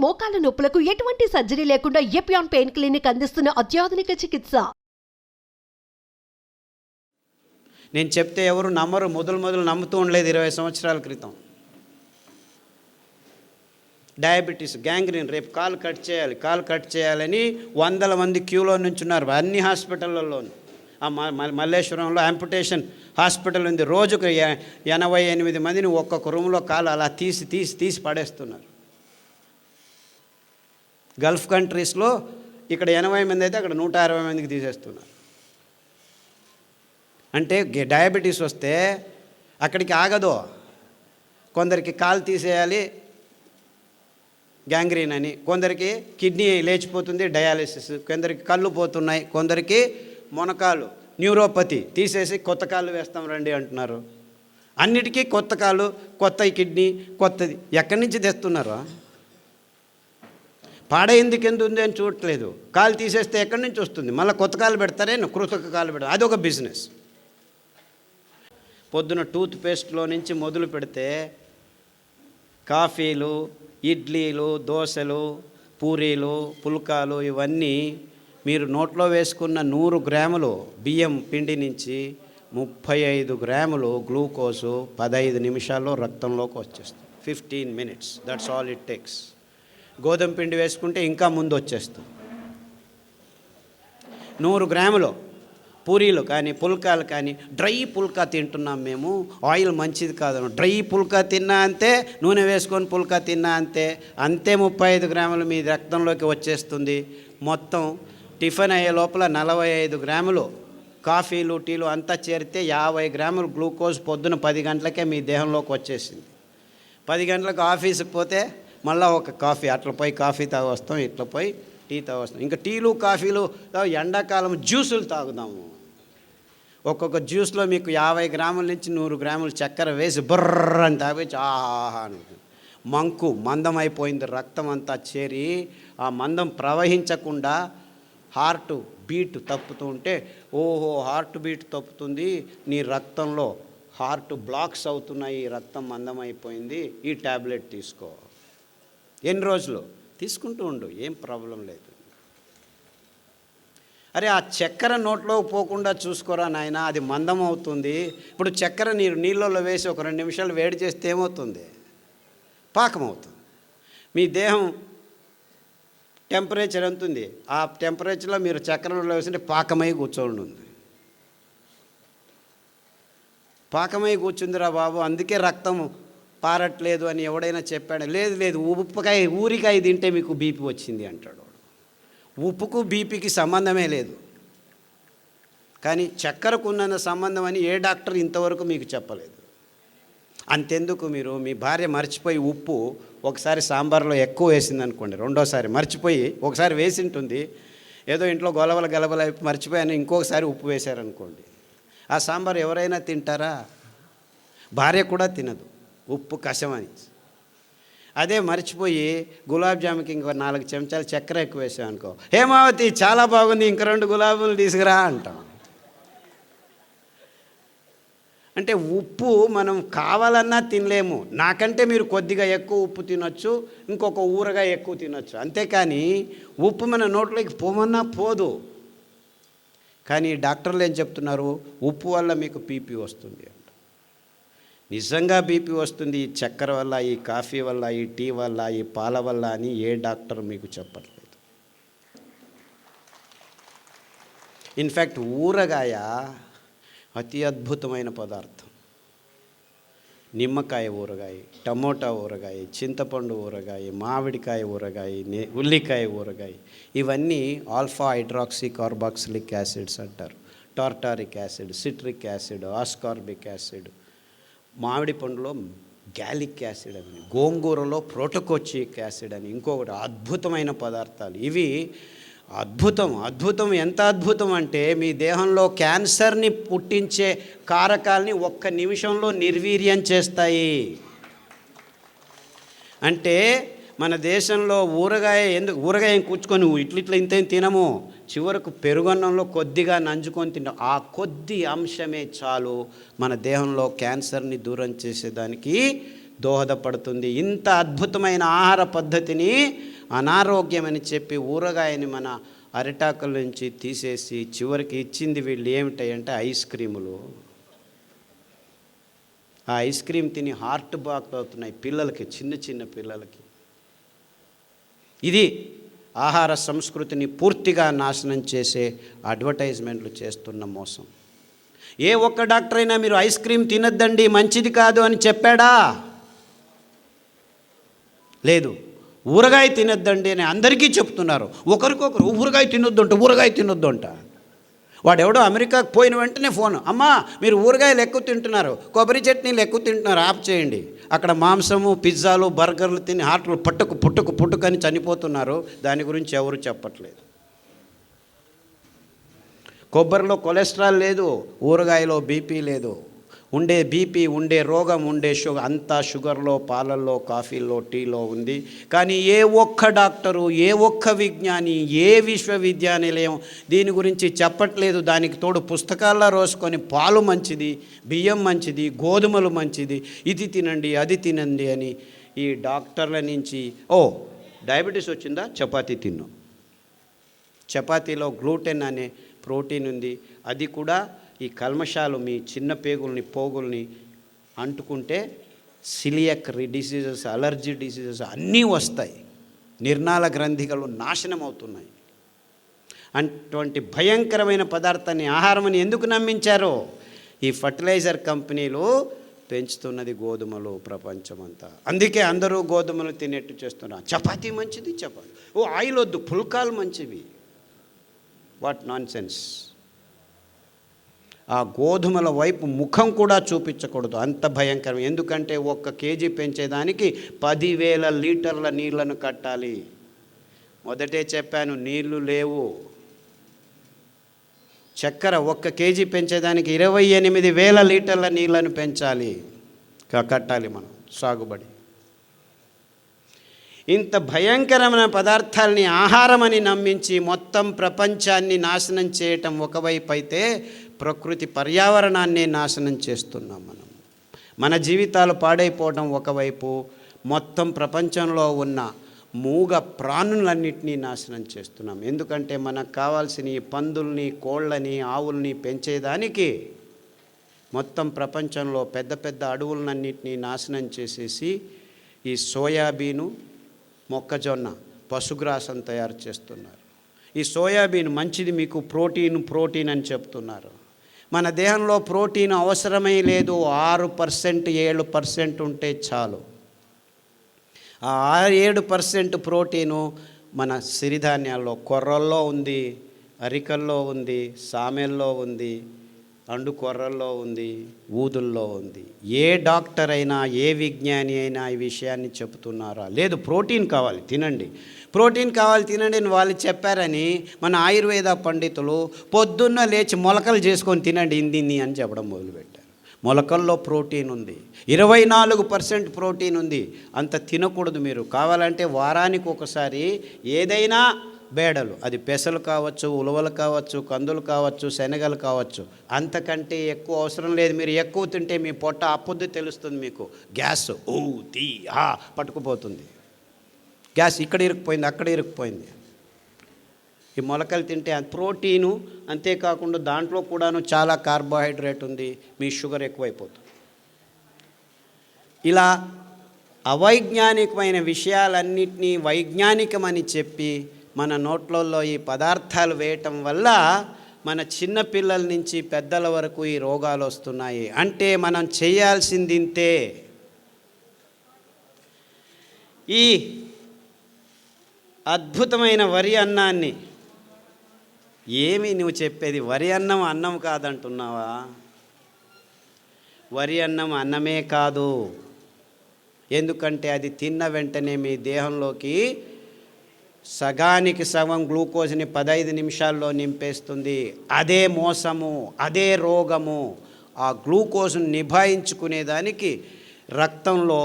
మోకాల నొప్పులకు ఎటువంటి సర్జరీ లేకుండా ఎపియాన్ పెయిన్ క్లినిక్ అందిస్తున్న అత్యాధునిక చికిత్స. నేను చెప్తే ఎవరు నమ్మరు. మొదలు నమ్ముతూ ఉండలేదు 20 సంవత్సరాల క్రితం. డయాబెటీస్, గ్యాంగ్రీన్, రేపు కాలు కట్ చేయాలని 100 మంది క్యూలో నుంచున్నారు అన్ని హాస్పిటళ్ళల్లోనూ. మల్లేశ్వరంలో యాంపుటేషన్ హాస్పిటల్ ఉంది. రోజుకు 88 మందిని ఒక్కొక్క రూమ్లో కాలు అలా తీసి పడేస్తున్నారు. గల్ఫ్ కంట్రీస్లో ఇక్కడ 80 మంది అయితే అక్కడ 160 మందికి తీసేస్తున్నారు. అంటే డయాబెటీస్ వస్తే అక్కడికి ఆగదు. కొందరికి కాలు తీసేయాలి గ్యాంగ్రీన్ అని, కొందరికి కిడ్నీ లేచిపోతుంది డయాలిసిస్, కొందరికి కళ్ళు పోతున్నాయి, కొందరికి మొనకాలు న్యూరోపతి తీసేసి కొత్త కాళ్ళు వేస్తాం రండి అంటున్నారు. అన్నిటికీ కొత్త కాలు, కొత్త కిడ్నీ, కొత్తది ఎక్కడి నుంచి తెస్తున్నారు? పాడైందుకు ఎందుకు ఉంది అని చూడట్లేదు. కాలు తీసేస్తే ఎక్కడి నుంచి వస్తుంది? మళ్ళీ కొత్త కాలు పెడతారే, కృతక కాలు పెడతారు. అదొక బిజినెస్. పొద్దున టూత్ పేస్ట్లో నుంచి మొదలు పెడితే కాఫీలు, ఇడ్లీలు, దోశలు, పూరీలు, పుల్కాలు ఇవన్నీ మీరు నోట్లో వేసుకున్న 100 గ్రాములు బియ్యం పిండి నుంచి 35 గ్రాములు గ్లూకోజు 15 నిమిషాల్లో రక్తంలోకి వచ్చేస్తుంది. 15 minutes, that's all it takes. గోధుమ పిండి వేసుకుంటే ఇంకా ముందు వచ్చేస్తుంది. 100 గ్రాములు పూరీలు కానీ పుల్కాలు కానీ, డ్రై పుల్కా తింటున్నాం మేము, ఆయిల్ మంచిది కాదు. డ్రై పుల్కా తిన్నా అంతే, నూనె వేసుకొని పుల్కా తిన్నా అంతే 35 గ్రాములు మీ రక్తంలోకి వచ్చేస్తుంది. మొత్తం టిఫిన్ అయ్యే లోపల 45 గ్రాములు కాఫీలు, టీలు అంతా చేరితే 50 గ్రాములు గ్లూకోజ్ పొద్దున 10 గంటలకే మీ దేహంలోకి వచ్చేసింది. 10 గంటలకు ఆఫీస్కి పోతే మళ్ళీ ఒక కాఫీ, అట్లా పోయి కాఫీ తాగి వస్తాం, ఇట్లా పోయి టీ తాగి వస్తాం. ఇంకా టీలు కాఫీలు ఎండాకాలం జ్యూసులు తాగుదాము. ఒక్కొక్క జ్యూస్లో మీకు 50 గ్రాముల నుంచి 100 గ్రాములు చక్కెర వేసి బుర్ర అని తాగొచ్చి ఆహా అని మందం అయిపోయింది. రక్తం అంతా చేరి ఆ మందం ప్రవహించకుండా హార్ట్ బీట్ తప్పుతూ ఉంటే, ఓహో హార్ట్ బీట్ తప్పుతుంది, నీ రక్తంలో హార్ట్ బ్లాక్స్ అవుతున్నాయి, రక్తం మందం అయిపోయింది, ఈ ట్యాబ్లెట్ తీసుకో. ఎన్ని రోజులు తీసుకుంటూ ఉండు, ఏం ప్రాబ్లం లేదు. అరే ఆ చక్కెర నోట్లో పోకుండా చూసుకోరా నాయన, అది మందం అవుతుంది. ఇప్పుడు చక్కెర నీళ్ళలో వేసి ఒక 2 నిమిషాలు వేడి చేస్తే ఏమవుతుంది? పాకం అవుతుంది. మీ దేహం టెంపరేచర్ ఎంత ఉంది, ఆ టెంపరేచర్లో మీరు చక్కెరలో వేసింటే పాకమై కూర్చోండి ఉంది. పాకమై కూర్చుందిరా బాబు, అందుకే రక్తం పారట్లేదు అని ఎవడైనా చెప్పాడు? లేదు ఊరికాయ తింటే మీకు బీపీ వచ్చింది అంటాడు. ఉప్పుకు బీపీకి సంబంధమే లేదు, కానీ చక్కెరకు ఉన్న సంబంధం అని ఏ డాక్టర్ ఇంతవరకు మీకు చెప్పలేదు. అంతెందుకు, మీరు మీ భార్య మర్చిపోయి ఉప్పు ఒకసారి సాంబార్లో ఎక్కువ వేసింది అనుకోండి, రెండోసారి మర్చిపోయి ఒకసారి వేసింటుంది, ఏదో ఇంట్లో గలబల మర్చిపోయాను ఇంకొకసారి ఉప్పు వేశారనుకోండి, ఆ సాంబార్ ఎవరైనా తింటారా? భార్య కూడా తినదు, ఉప్పు కషమని. అదే మర్చిపోయి గులాబ్ జాముకి ఇంకో 4 చెంచాలు చక్కెర ఎక్కువ వేసాం అనుకో, హేమావతి చాలా బాగుంది, ఇంక 2 గులాబీలు తీసుకురా అంటాం. అంటే ఉప్పు మనం కావాలన్నా తినలేము. నాకంటే మీరు కొద్దిగా ఎక్కువ ఉప్పు తినొచ్చు, ఇంకొక ఊరగాయ ఎక్కువ తినొచ్చు, అంతేకాని ఉప్పు మన నోట్లోకి పోమన్నా పోదు. కానీ డాక్టర్లు ఏం చెప్తున్నారు? ఉప్పు వల్ల మీకు బీపీ వస్తుంది అంట. నిజంగా బీపీ వస్తుంది ఈ చక్కెర వల్ల, ఈ కాఫీ వల్ల, ఈ టీ వల్ల, ఈ పాల వల్ల అని ఏ డాక్టర్ మీకు చెప్పట్లేదు. ఇన్ఫ్యాక్ట్ ఊరగాయ అతి అద్భుతమైన పదార్థం. నిమ్మకాయ ఊరగాయ, టమోటా ఊరగాయ, చింతపండు ఊరగాయ, మామిడికాయ ఊరగాయ, ఉల్లికాయ ఊరగాయ, ఇవన్నీ ఆల్ఫా హైడ్రాక్సీ కార్బాక్సిలిక్ యాసిడ్స్ అంటారు. Tartaric acid, citric acid, ascorbic acid, మామిడి పండులో గ్యాలిక్ యాసిడ్ అని, గోంగూరలో ప్రోటోకోచిక్ యాసిడ్ అని ఇంకొకటి అద్భుతమైన పదార్థాలు. ఇవి అద్భుతం. ఎంత అద్భుతం అంటే మీ దేహంలో క్యాన్సర్ని పుట్టించే కారకాల్ని 1 నిమిషంలో నిర్వీర్యం చేస్తాయి. అంటే మన దేశంలో ఊరగాయ కూర్చుకొని ఇట్లా ఇంత తినము, చివరకు పెరుగన్నంలో కొద్దిగా నంజుకొని తింటాం. ఆ కొద్ది అంశమే చాలు మన దేహంలో క్యాన్సర్ని దూరం చేసేదానికి దోహదపడుతుంది. ఇంత అద్భుతమైన ఆహార పద్ధతిని అనారోగ్యం అని చెప్పి ఊరగాయని మన అరిటాకుల నుంచి తీసేసి చివరికి ఇచ్చింది వీళ్ళు ఏమిటాయంటే ఐస్ క్రీములు. ఆ ఐస్ క్రీమ్ తిని హార్ట్ బ్లాక్ అవుతున్నాయి పిల్లలకి, చిన్న చిన్న పిల్లలకి. ఇది ఆహార సంస్కృతిని పూర్తిగా నాశనం చేసే అడ్వర్టైజ్మెంట్లు చేస్తున్న మోసం. ఏ ఒక్క డాక్టర్ అయినా మీరు ఐస్ క్రీమ్ తినొద్దండి మంచిది కాదు అని చెప్పాడా? లేదు. ఊరగాయ తినొద్దండి అని అందరికీ చెప్తున్నారు. ఒకరికొకరు ఊరగాయ తినొద్దు అంట. వాడెవడో అమెరికాకు పోయిన వెంటనే ఫోన్, అమ్మా మీరు ఊరగాయలు ఎక్కువ తింటున్నారు, కొబ్బరి చట్నీలు ఎక్కువ తింటున్నారు, ఆఫ్ చేయండి. అక్కడ మాంసము, పిజ్జాలు, బర్గర్లు తిని హార్ట్లు పుట్టుకు అని చనిపోతున్నారు. దాని గురించి ఎవరు చెప్పట్లేదు. కొబ్బరిలో కొలెస్ట్రాల్ లేదు, ఊరగాయలో బీపీ లేదు. ఉండే బీపీ, ఉండే రోగం, ఉండే షుగర్ అంతా షుగర్లో, పాలల్లో, కాఫీలో, టీలో ఉంది. కానీ ఏ ఒక్క డాక్టరు, ఏ ఒక్క విజ్ఞాని, ఏ విశ్వవిద్యానిలయం దీని గురించి చెప్పట్లేదు. దానికి తోడు పుస్తకాల్లో రోసుకొని పాలు మంచిది, బియ్యం మంచిది, గోధుమలు మంచిది, ఇది తినండి అది తినండి అని ఈ డాక్టర్ల నుంచి డయాబెటీస్ వచ్చిందా, చపాతీ తిన్ను. చపాతీలో గ్లూటెన్ అనే ప్రోటీన్ ఉంది. అది కూడా ఈ కల్మషాలు మీ చిన్న పేగుల్ని, పోగుల్ని అంటుకుంటే సిలియక్ డిసీజెస్, అలర్జీ డిసీజెస్ అన్నీ వస్తాయి. నిర్నాళ గ్రంథికలు నాశనం అవుతున్నాయి. అటువంటి భయంకరమైన పదార్థాన్ని ఆహారమని ఎందుకు నమ్మించారో? ఈ ఫర్టిలైజర్ కంపెనీలు పెంచుతున్నది గోధుమలు ప్రపంచమంతా. అందుకే అందరూ గోధుమలు తినేట్టు చేస్తున్నారు. చపాతీ మంచిది, చపాతీ ఆయిల్ వద్దు, పుల్కాలు మంచివి. What non sense. ఆ గోధుమల వైపు ముఖం కూడా చూపించకూడదు, అంత భయంకరం. ఎందుకంటే 1 కేజీ పెంచేదానికి 10,000 లీటర్ల నీళ్లను కట్టాలి. మొదటే చెప్పాను, నీళ్లు లేవు. చక్కెర 1 కేజీ పెంచేదానికి 28,000 లీటర్ల నీళ్లను పెంచాలి, కట్టాలి మనం సాగుబడి. ఇంత భయంకరమైన పదార్థాలని ఆహారమని నమ్మించి మొత్తం ప్రపంచాన్ని నాశనం చేయటం ఒకవైపు అయితే, ప్రకృతి పర్యావరణాన్ని నాశనం చేస్తున్నాం మనం. మన జీవితాలు పాడైపోవడం ఒకవైపు, మొత్తం ప్రపంచంలో ఉన్న మూగ ప్రాణులన్నింటినీ నాశనం చేస్తున్నాం. ఎందుకంటే మనకు కావాల్సిన ఈ పందుల్ని, కోళ్ళని, ఆవుల్ని పెంచేదానికి మొత్తం ప్రపంచంలో పెద్ద పెద్ద అడవులన్నింటినీ నాశనం చేసేసి ఈ సోయాబీను, మొక్కజొన్న, పశుగ్రాసం తయారు చేస్తున్నారు. ఈ సోయాబీన్ మంచిది, మీకు ప్రోటీన్ అని చెప్తున్నారు. మన దేహంలో ప్రోటీన్ అవసరమే లేదు. 6%, 7% ఉంటే చాలు. ఆ 7% ప్రోటీను మన సిరిధాన్యాల్లో, కొర్రల్లో ఉంది, అరికల్లో ఉంది, సామెల్లో ఉంది, అండు కొర్రల్లో ఉంది, ఊదుల్లో ఉంది. ఏ డాక్టర్ అయినా, ఏ విజ్ఞాని అయినా ఈ విషయాన్ని చెబుతున్నారా? లేదు, ప్రోటీన్ కావాలి తినండి, ప్రోటీన్ కావాలి తినండి అని వాళ్ళు చెప్పారని మన ఆయుర్వేద పండితులు పొద్దున్న లేచి మొలకలు చేసుకొని తినండి ఇందిన్ని అని చెప్పడం మొదలుపెట్టారు. మొలకల్లో ప్రోటీన్ ఉంది, 24% ప్రోటీన్ ఉంది. అంత తినకూడదు. మీరు కావాలంటే వారానికి ఒకసారి ఏదైనా బేడలు, అది పెసలు కావచ్చు, ఉలవలు కావచ్చు, కందులు కావచ్చు, శనగలు కావచ్చు, అంతకంటే ఎక్కువ అవసరం లేదు. మీరు ఎక్కువ తింటే మీ పొట్ట అప్పుద్ది తెలుస్తుంది మీకు. గ్యాస్ పట్టుకుపోతుంది. గ్యాస్ ఇక్కడ ఇరుక్కుపోయింది, అక్కడ ఇరుక్కుపోయింది. ఈ మొలకలు తింటే ప్రోటీను, అంతేకాకుండా దాంట్లో కూడాను చాలా కార్బోహైడ్రేట్ ఉంది, మీ షుగర్ ఎక్కువైపోతుంది. ఇలా అవైజ్ఞానికమైన విషయాలన్నింటినీ వైజ్ఞానికమని చెప్పి మన నోట్లలో ఈ పదార్థాలు వేయటం వల్ల మన చిన్న పిల్లల నుంచి పెద్దల వరకు ఈ రోగాలు వస్తున్నాయి. అంటే మనం చేయాల్సింది ఇంతే. ఈ అద్భుతమైన వరి అన్నాన్ని, ఏమి నువ్వు చెప్పేది? వరి అన్నం అన్నం కాదంటున్నావా? వరి అన్నం అన్నమే కాదు. ఎందుకంటే అది తిన్న వెంటనే మీ దేహంలోకి సగానికి సగం గ్లూకోజ్ని 15 నిమిషాల్లో నింపేస్తుంది. అదే మోసము, అదే రోగము. ఆ గ్లూకోజ్ను నిభాయించుకునేదానికి రక్తంలో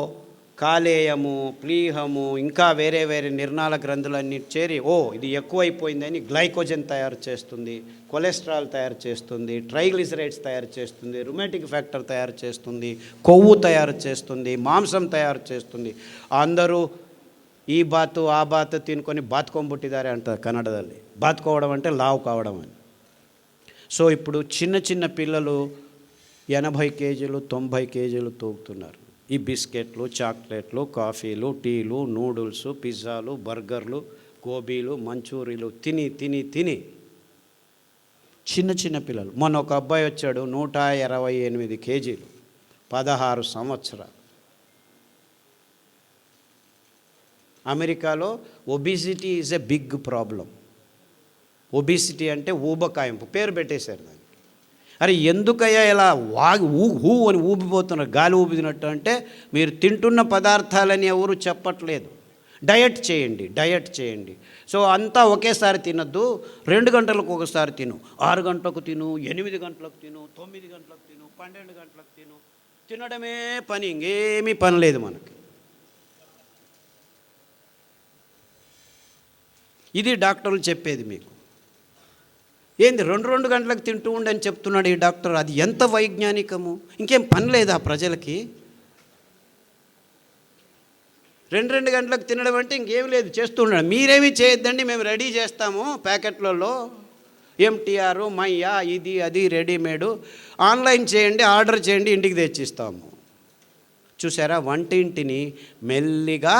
కాలేయము, ప్లీహము, ఇంకా వేరే వేరే నిర్నాళ గ్రంథులన్నీ చేరి ఇది ఎక్కువైపోయిందని గ్లైకోజన్ తయారు చేస్తుంది, కొలెస్ట్రాల్ తయారు చేస్తుంది, ట్రైగ్లిసరైడ్స్ తయారు చేస్తుంది, రుమాటిక్ ఫ్యాక్టర్ తయారు చేస్తుంది, కొవ్వు తయారు చేస్తుంది, మాంసం తయారు చేస్తుంది. అందరూ ಈ ಬಾತು ಆ ಬಾತು ತಿನ್ಕೊಂಡು ಬಾತ್ಕೊಂಡ್ಬಿಟ್ಟಿದ್ದಾರೆ ಅಂತಾರೆ ಕನ್ನಡದಲ್ಲಿ. ಬಾತ್ಕೋవడం అంటే లావు కావడం అని. సో ఇప్పుడు చిన్న చిన్న పిల్లలు 80 కేజీలు 90 కేజీలు తూగుతున్నారు. ఈ బిస్కెట్లు, చాక్లెట్లు, కాఫీలు, టీలు, నూడిల్స్, పిజ్జాలు, బర్గర్లు, గోబీలు, మంచూరీలు తిని తిని తిని చిన్న చిన్న పిల్లలు. మొన్న ఒక అబ్బాయి వచ్చాడు 128 కేజీలు, 16 సంవత్సరాలు. అమెరికాలో obesity is a big problem. Obesity అంటే ఊబకాయింపు, పేరు పెట్టేశారు దానికి. అరే ఎందుకయ్యా ఇలా హూ అని ఊపిపోతున్నారు, గాలి ఊపినట్టు అంటే మీరు తింటున్న పదార్థాలని ఎవరు చెప్పట్లేదు. డయట్ చేయండి, డయట్ చేయండి. సో అంతా ఒకేసారి తినద్దు, 2 గంటలకు ఒకసారి తిను, 6 గంటలకు తిను, 8 గంటలకు తిను, 9 గంటలకు తిను, 12 గంటలకు తిను. తినడమే పని, ఇంకేమీ పని లేదు మనకి. ఇది డాక్టర్లు చెప్పేది మీకు. ఏంది 2 గంటలకు తింటూ ఉండని చెప్తున్నాడు ఈ డాక్టర్. అది ఎంత వైజ్ఞానికము! ఇంకేం పని లేదా ప్రజలకి? 2 గంటలకు తినడం అంటే ఇంకేం లేదు, చేస్తూ ఉన్నాడు. మీరేమీ చేయొద్దండి, మేము రెడీ చేస్తాము ప్యాకెట్లలో, ఎంటీఆర్, మయ్యా, ఇది అది రెడీమేడు, ఆన్లైన్ చేయండి, ఆర్డర్ చేయండి, ఇంటికి తెచ్చిస్తాము. చూసారా, వంటింటిని మెల్లిగా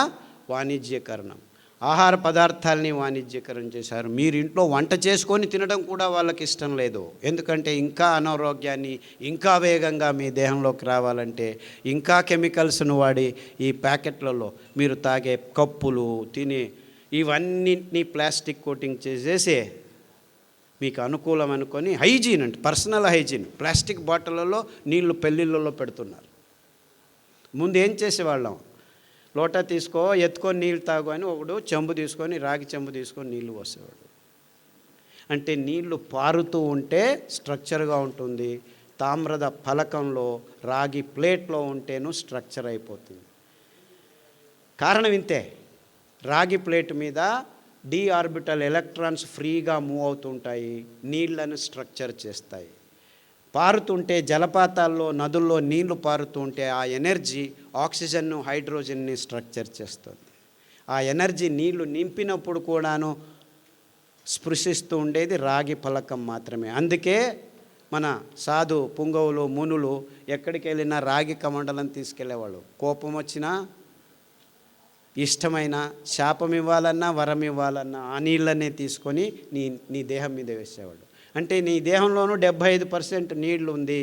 వాణిజ్యకరణం, ఆహార పదార్థాలని వాణిజ్యకరణ చేశారు. మీరు ఇంట్లో వంట చేసుకొని తినడం కూడా వాళ్ళకి ఇష్టం లేదు. ఎందుకంటే ఇంకా అనారోగ్యాన్ని ఇంకా వేగంగా మీ దేహంలోకి రావాలంటే ఇంకా కెమికల్స్ను వాడి ఈ ప్యాకెట్లలో మీరు తాగే కప్పులు, తినే ఇవన్నింటినీ ప్లాస్టిక్ కోటింగ్ చేసేసి మీకు అనుకూలం అనుకొని హైజీన్ అంటే పర్సనల్ హైజీన్ ప్లాస్టిక్ బాటిళ్ళలో నీళ్లు పెళ్ళిళ్ళలో పెడుతున్నారు. ముందు ఏం చేసేవాళ్ళం, లోటా తీసుకో, ఎత్తుకొని నీళ్ళు తాగు అని ఒకడు చెంబు తీసుకొని, రాగి చెంబు తీసుకొని నీళ్లు పోసేవాడు. అంటే నీళ్లు పారుతూ ఉంటే స్ట్రక్చర్గా ఉంటుంది. తామ్ರದ ఫలకంలో, రాగి ప్లేట్లో ఉంటేను స్ట్రక్చర్ అయిపోతుంది. కారణం ఇంతే, రాగి ప్లేట్ మీద డి ఆర్బిటల్ ఎలక్ట్రాన్స్ ఫ్రీగా మూవ్ అవుతుంటాయి, నీళ్లను స్ట్రక్చర్ చేస్తాయి. పారుతుంటే జలపాతాల్లో, నదుల్లో నీళ్లు పారుతుంటే ఆ ఎనర్జీ ఆక్సిజన్ను, హైడ్రోజన్ని స్ట్రక్చర్ చేస్తుంది. ఆ ఎనర్జీ నీళ్లు నింపినప్పుడు కూడాను స్పృశిస్తూ ఉండేది రాగి ఫలకం మాత్రమే. అందుకే మన సాధు పుంగవులు, మునులు ఎక్కడికి వెళ్ళినా రాగి కమండలం తీసుకెళ్లేవాళ్ళు. కోపం వచ్చినా, ఇష్టమైన, శాపం ఇవ్వాలన్నా, వరం ఇవ్వాలన్నా ఆ నీళ్ళనే తీసుకొని నీ దేహం మీద వేసేవాళ్ళు. అంటే నీ దేహంలోనూ 75% నీళ్లు ఉంది,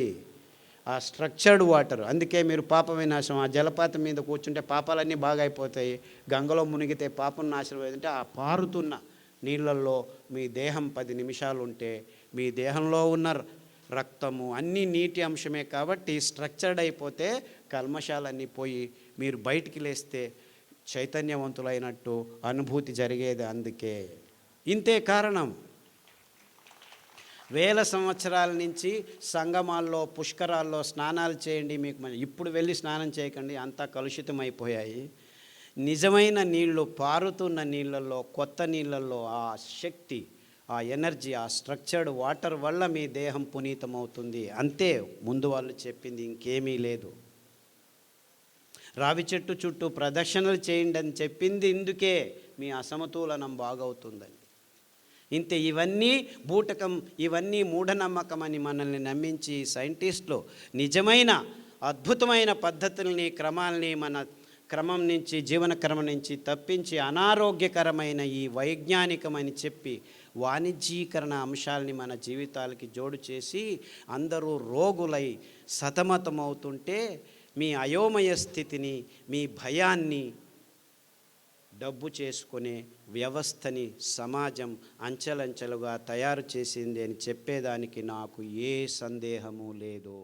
ఆ స్ట్రక్చర్డ్ వాటర్. అందుకే మీరు పాప వినాశం, ఆ జలపాతం మీద కూర్చుంటే పాపాలన్నీ బాగా అయిపోతాయి, గంగలో మునిగితే పాపం నాశనం అయిందంటే ఆ పారుతున్న నీళ్ళల్లో మీ దేహం 10 నిమిషాలు ఉంటే మీ దేహంలో ఉన్న రక్తము అన్నీ నీటి అంశమే. కాబట్టి స్ట్రక్చర్డ్ అయిపోతే కల్మషాలన్నీ పోయి మీరు బయటికి లేస్తే చైతన్యవంతులైనట్టు అనుభూతి జరిగేది. అందుకే ఇంతే కారణం. వేల సంవత్సరాల నుంచి సంగమాల్లో, పుష్కరాల్లో స్నానాలు చేయండి, మీకు ఇప్పుడు వెళ్ళి స్నానం చేయకండి, అంతా కలుషితం అయిపోయాయి. నిజమైన నీళ్ళు, పారుతున్న నీళ్ళల్లో, కొత్త నీళ్ళల్లో ఆ శక్తి, ఆ ఎనర్జీ, ఆ స్ట్రక్చర్డ్ వాటర్ వల్ల మీ దేహం పునీతమవుతుంది. అంతే ముందు వాళ్ళు చెప్పింది, ఇంకేమీ లేదు. రావి చెట్టు చుట్టూ ప్రదక్షిణలు చేయండి అని చెప్పింది ఇందుకే, మీ అసమతులనం బాగవుతుందని. ఇంతే. ఇవన్నీ బూటకం, ఇవన్నీ మూఢనమ్మకం అని మనల్ని నమ్మించి సైంటిస్టులు నిజమైన అద్భుతమైన పద్ధతుల్ని, క్రమాల్ని మన క్రమం నుంచి, జీవన క్రమం నుంచి తప్పించి అనారోగ్యకరమైన ఈ వైజ్ఞానికమని చెప్పి వాణిజ్యీకరణ అంశాలని మన జీవితాలకి జోడు చేసి అందరూ రోగులై సతమతమవుతుంటే మీ అయోమయ స్థితిని, మీ భయాన్ని డబ్బు చేసుకునే వ్యవస్థని సమాజం అంచెలంచెలుగా తయారు చేసింది అని చెప్పేదానికి నాకు ఏ సందేహము లేదు.